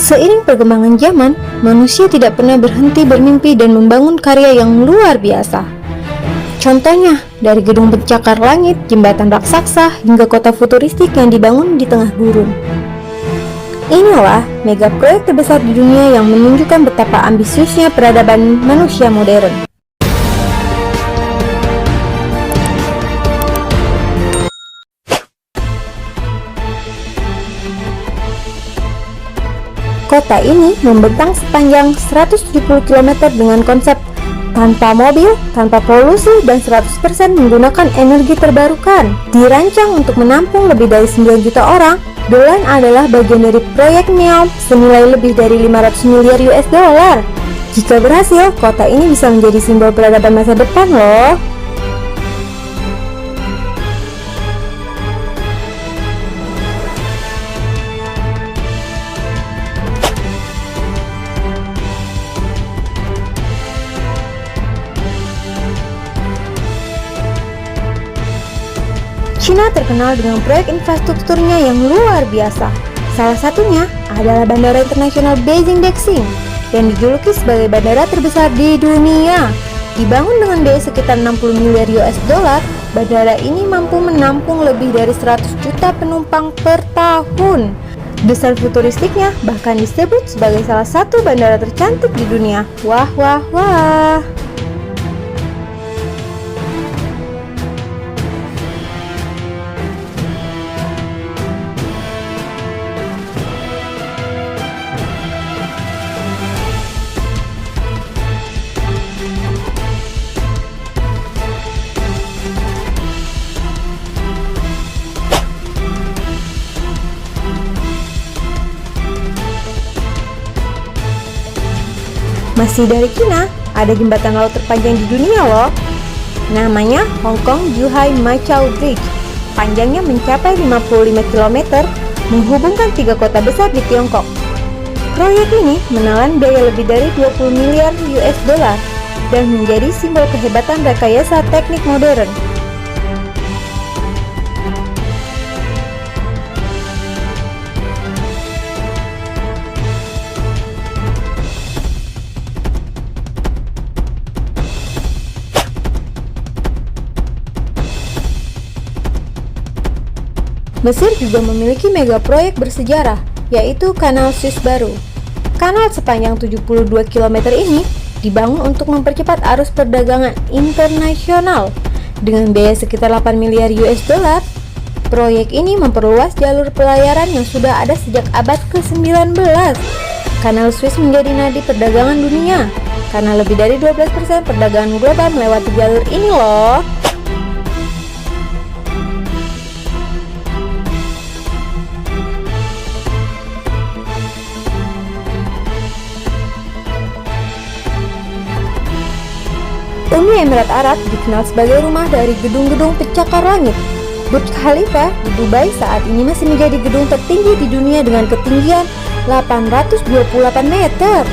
Seiring perkembangan zaman, manusia tidak pernah berhenti bermimpi dan membangun karya yang luar biasa. Contohnya, dari gedung pencakar langit, jembatan raksasa, hingga kota futuristik yang dibangun di tengah gurun. Inilah mega proyek terbesar di dunia yang menunjukkan betapa ambisiusnya peradaban manusia modern. Kota ini membentang sepanjang 170 km dengan konsep tanpa mobil, tanpa polusi, dan 100% menggunakan energi terbarukan. Dirancang untuk menampung lebih dari 9 juta orang, The Line adalah bagian dari proyek NEOM senilai lebih dari 500 miliar US dollar. Jika berhasil, kota ini bisa menjadi simbol peradaban masa depan loh. China terkenal dengan proyek infrastrukturnya yang luar biasa. Salah satunya adalah Bandara Internasional Beijing Daxing yang dijuluki sebagai bandara terbesar di dunia. Dibangun dengan biaya sekitar 60 miliar US dollar, bandara ini mampu menampung lebih dari 100 juta penumpang per tahun. Desain futuristiknya bahkan disebut sebagai salah satu bandara tercantik di dunia. Wah, wah, wah. Masih dari China, ada jembatan laut terpanjang di dunia loh. Namanya Hong Kong Zhuhai Macau Bridge. Panjangnya mencapai 55 km, menghubungkan 3 kota besar di Tiongkok. Proyek ini menelan biaya lebih dari 20 miliar US dollar dan menjadi simbol kehebatan rekayasa teknik modern. Mesir juga memiliki mega proyek bersejarah, yaitu Kanal Suez baru. Kanal sepanjang 72 km ini dibangun untuk mempercepat arus perdagangan internasional. Dengan biaya sekitar 8 miliar US dollar, proyek ini memperluas jalur pelayaran yang sudah ada sejak abad ke-19. Kanal Suez menjadi nadi perdagangan dunia, karena lebih dari 12% perdagangan global melewati jalur ini loh. Uni Emirat Arab dikenal sebagai rumah dari gedung-gedung pencakar langit. Burj Khalifa di Dubai saat ini masih menjadi gedung tertinggi di dunia dengan ketinggian 828 meter.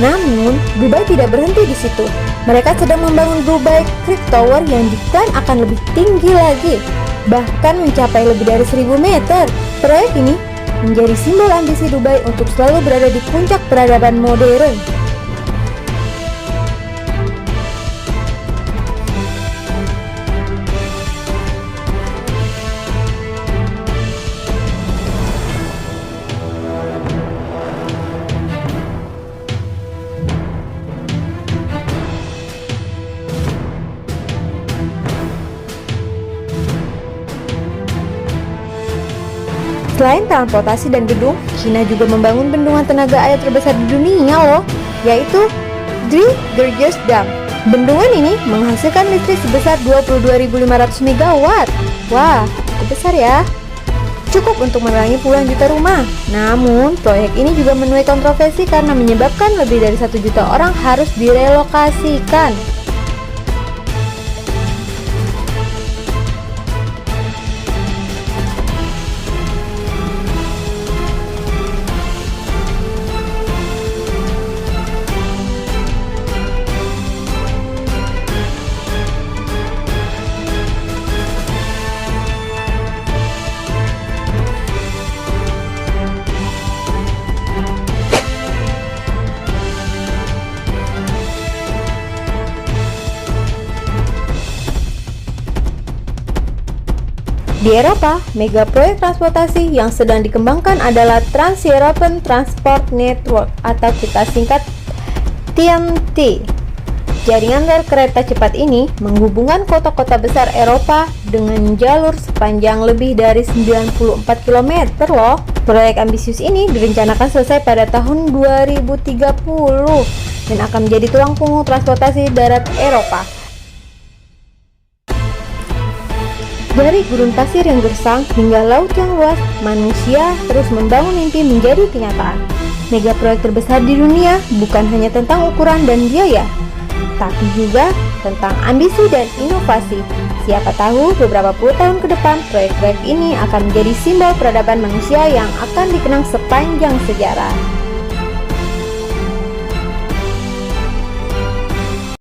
Namun, Dubai tidak berhenti di situ. Mereka sedang membangun Dubai Creek Tower yang diklaim akan lebih tinggi lagi, bahkan mencapai lebih dari 1000 meter. Proyek ini menjadi simbol ambisi Dubai untuk selalu berada di puncak peradaban modern. Selain transportasi dan gedung, China juga membangun bendungan tenaga air terbesar di dunia loh, yaitu Three Gorges Dam. Bendungan ini menghasilkan listrik sebesar 22.500 MW. Wah, cukup besar ya. Cukup untuk menerangi puluhan juta rumah. Namun, proyek ini juga menuai kontroversi karena menyebabkan lebih dari 1 juta orang harus direlokasikan. Di Eropa, mega proyek transportasi yang sedang dikembangkan adalah Trans-European Transport Network atau kita singkat TEN-T. Jaringan rel kereta cepat ini menghubungkan kota-kota besar Eropa dengan jalur sepanjang lebih dari 94 km loh. Proyek ambisius ini direncanakan selesai pada tahun 2030 dan akan menjadi tulang punggung transportasi darat Eropa. Dari gurun pasir yang gersang hingga laut yang luas, manusia terus membangun mimpi menjadi kenyataan. Mega proyek terbesar di dunia bukan hanya tentang ukuran dan biaya, tapi juga tentang ambisi dan inovasi. Siapa tahu beberapa puluh tahun ke depan, proyek-proyek ini akan menjadi simbol peradaban manusia yang akan dikenang sepanjang sejarah.